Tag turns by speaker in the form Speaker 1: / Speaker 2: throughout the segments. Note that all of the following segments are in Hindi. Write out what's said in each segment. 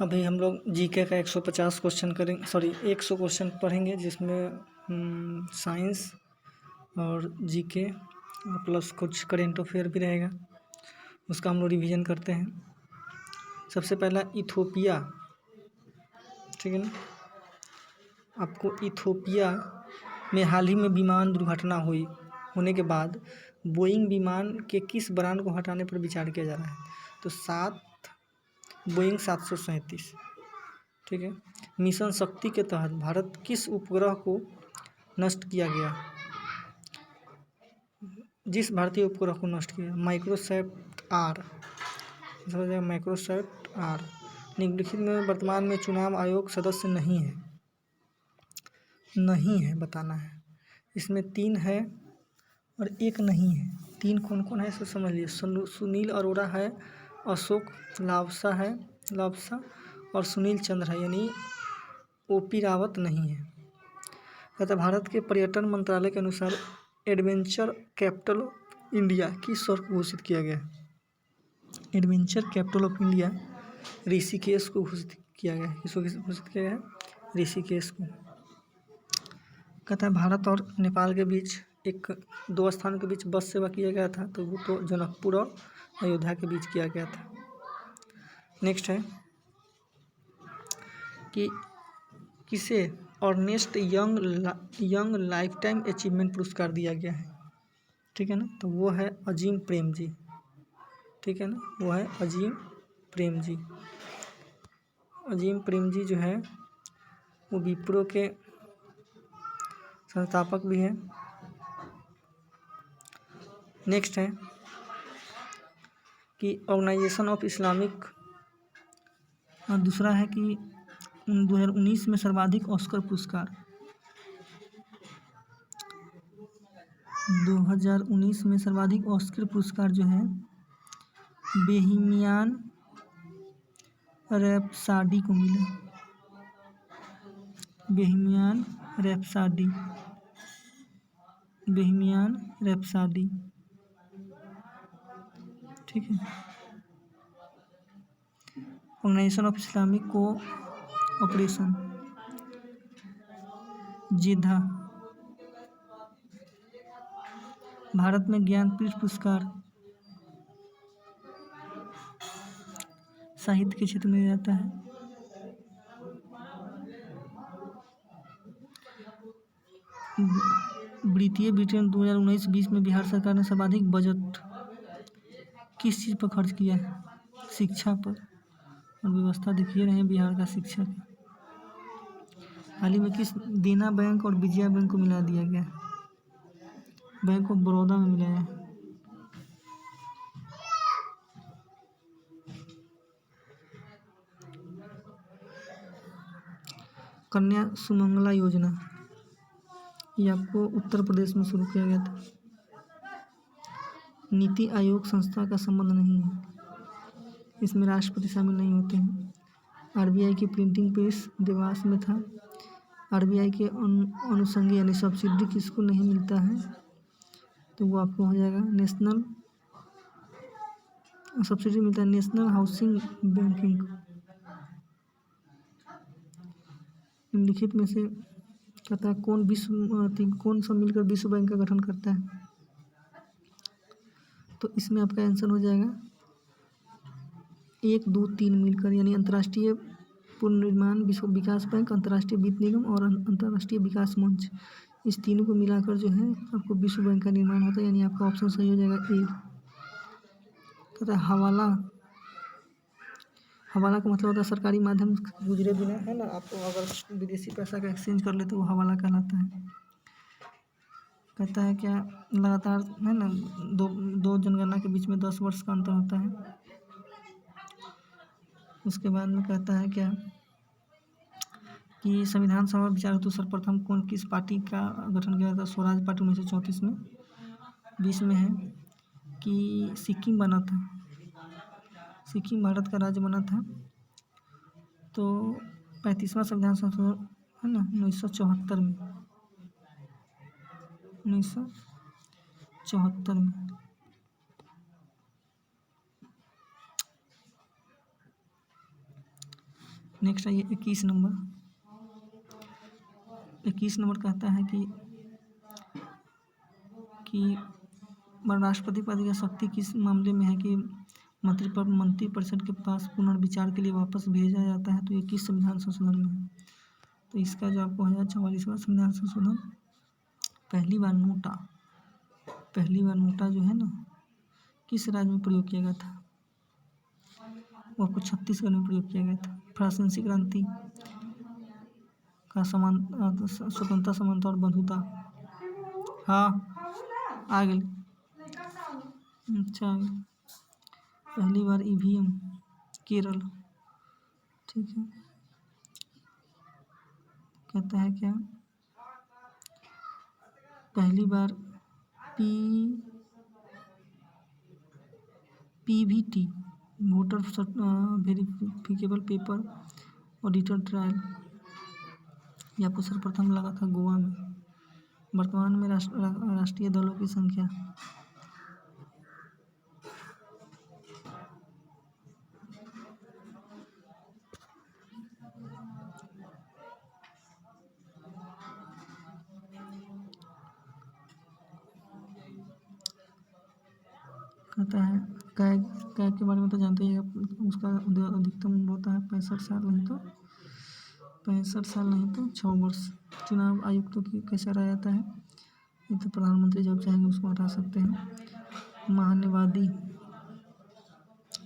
Speaker 1: अभी हम लोग जीके का 150 क्वेश्चन करेंगे, सॉरी 100 क्वेश्चन पढ़ेंगे, जिसमें साइंस और जीके प्लस कुछ करेंट अफेयर भी रहेगा। उसका हम लोग रिवीजन करते हैं। सबसे पहला इथोपिया, ठीक है ना। आपको इथोपिया में हाल ही में विमान दुर्घटना होने के बाद बोइंग विमान के किस ब्रांड को हटाने पर विचार किया जा रहा है? तो बोइंग 737, ठीक है। मिशन शक्ति के तहत भारत किस उपग्रह को नष्ट किया गया? जिस भारतीय उपग्रह को नष्ट किया, माइक्रोसैट आर, माइक्रोसैट आर। निम्नलिखित में वर्तमान में चुनाव आयोग सदस्य नहीं है, बताना है। इसमें 3 है और 1 नहीं है। 3 कौन कौन है, इसे समझ लीजिए। सुनील अरोड़ा है, अशोक लावसा और सुनील चंद्र है, यानी ओपी रावत नहीं है। कहता भारत के पर्यटन मंत्रालय के अनुसार एडवेंचर कैपिटल ऑफ इंडिया किस वर्ष घोषित किया गया? Adventure capital of India Rishikesh को घोषित किया गया है। किसको घोषित किया गया है? ऋषिकेश को। कहता है भारत और नेपाल के बीच 2 स्थानों के बीच बस सेवा किया गया था, तो वो तो जनकपुर और अयोध्या के बीच किया गया था। नेक्स्ट है कि किसे Ernst Young lifetime achievement पुरस्कार दिया गया है? ठीक है ना, तो वो है अजीम प्रेम जी, ठीक है ना, वो है अजीम प्रेम जी। अजीम प्रेम जी जो है वो विप्रो के संस्थापक भी हैं। नेक्स्ट है कि ऑर्गेनाइजेशन ऑफ इस्लामिक, और दूसरा है कि 2019 में सर्वाधिक ऑस्कर पुरस्कार, 2019 में सर्वाधिक ऑस्कर पुरस्कार जो है बोहेमियन रैप्सोडी को मिला। बोहेमियन रैप्सोडी, ठीक है। ऑर्गेनाइजेशन ऑफ इस्लामिक को ऑपरेशन जेधा। भारत में ज्ञानपीठ पुरस्कार साहित्य के क्षेत्र में जाता है। वित्तीय ब्रिटेन 2019-20 में बिहार सरकार ने सर्वाधिक बजट किस चीज़ पर खर्च किया है? शिक्षा पर। और व्यवस्था दिखिए रहे हैं बिहार का शिक्षा का। हाल ही में किस देना बैंक और विजया बैंक को मिला दिया गया? बैंक ऑफ बड़ौदा में मिलाया है। कन्या सुमंगला योजना, ये आपको उत्तर प्रदेश में शुरू किया गया था। नीति आयोग संस्था का संबंध नहीं है, इसमें राष्ट्रपति शामिल नहीं होते हैं। आरबीआई की प्रिंटिंग प्रेस देवास में था। आरबीआई के अनुषंगी यानी सब्सिडी किसको नहीं मिलता है? तो वो आपको हो जाएगा नेशनल, सब्सिडी मिलता है नेशनल हाउसिंग बैंकिंग। निम्नलिखित में से कहता है कौन सा मिलकर विश्व बैंक का गठन करता है? तो इसमें आपका आंसर हो जाएगा 1, 2, 3 मिलकर, यानी अंतर्राष्ट्रीय पुनर्निर्माण विश्व विकास बैंक, अंतर्राष्ट्रीय वित्त निगम और अंतर्राष्ट्रीय विकास मंच। इस तीनों को मिलाकर जो है आपको विश्व बैंक का निर्माण होता है, यानी आपका ऑप्शन सही हो जाएगा ए। कहता है हवाला का मतलब होता है सरकारी माध्यम गुजरे बिना, है ना। आपको अगर विदेशी पैसा का एक्सचेंज कर ले तो वो हवाला कहलाता है। कहता है क्या लगातार, है ना, दो जनगणना के बीच में 10 वर्ष का अंतर होता है। उसके बाद में कहता है क्या कि संविधान सभा विचार हेतु सर्वप्रथम किस पार्टी का गठन किया था? स्वराज पार्टी 1934 में। 20 में है कि सिक्किम बना था, सिक्किम भारत का राज्य बना था तो 35वां संविधान संशोधन, है ना, 1974 में, 1974 में। नेक्स्ट आइए 21 नंबर। 21 नंबर कहता है कि राष्ट्रपति पद की शक्ति किस मामले में है कि मंत्रिपरिषद के पास पुनर्विचार के लिए वापस भेजा जाता है, तो ये किस संविधान संशोधन में है? तो इसका जो आपको है 44वां संविधान संशोधन। पहली बार नोटा जो है ना, किस राज्य में प्रयोग किया गया था? वो आपको छत्तीसगढ़ में प्रयोग किया गया था। फ्रांसीसी क्रांति का स्वतंत्रता, समानता और बंधुता। हाँ आ गई। अच्छा आ गई। पहली बार ईवीएम केरल। ठीक है। कहता है क्या, पहली बार PVT voter verifiable paper auditor trial, ये आपको सर्वप्रथम लगा था गोवा में। वर्तमान में राष्ट्रीय दलों की संख्या। कहता है कैग के बारे में तो जानते ही आप, उसका अधिकतम उम्र होता है 65 साल, नहीं तो 6 वर्ष। चुनाव आयुक्तों की कैसे हटाया जाता है? ये तो प्रधानमंत्री जब चाहेंगे उसको हटा सकते हैं। महान्यवादी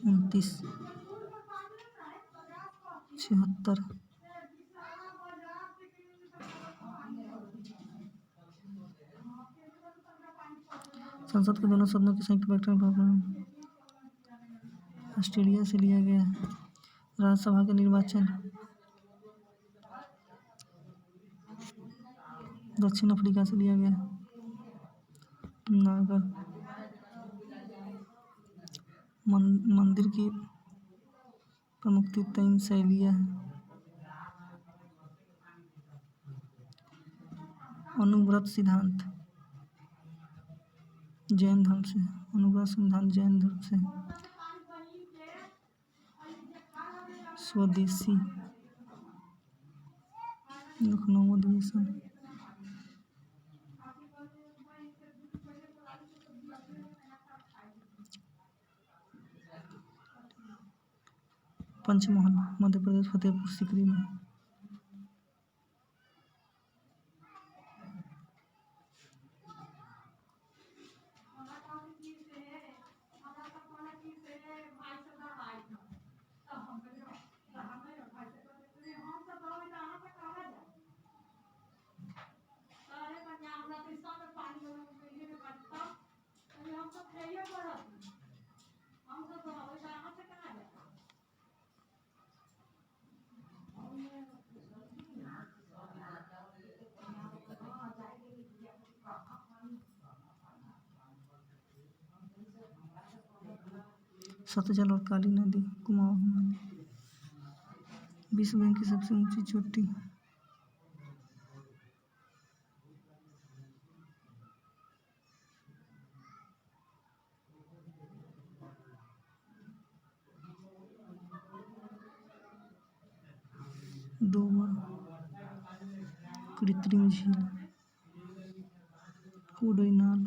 Speaker 1: 2976। संसद के दोनों सदनों की संयुक्त बैठक ऑस्ट्रेलिया से लिया गया है। राज्यसभा के निर्वाचन दक्षिण अफ्रीका से लिया गया है। नागर मंदिर की प्रमुख 3 शैलियाँ हैं। अनुव्रत सिद्धांत जैन धर्म से, अनुव्रत सिद्धांत जैन धर्म से। स्वदेशी लखनऊ अधिवेशन। पंचमहल मध्य प्रदेश फतेहपुर सीकरी में। सतलज और काली नदी, कुमाऊं हिमालय। विश्व बैंक की सबसे ऊंची चोटी। डोबर कृत्रिम झील, कोडईनाल।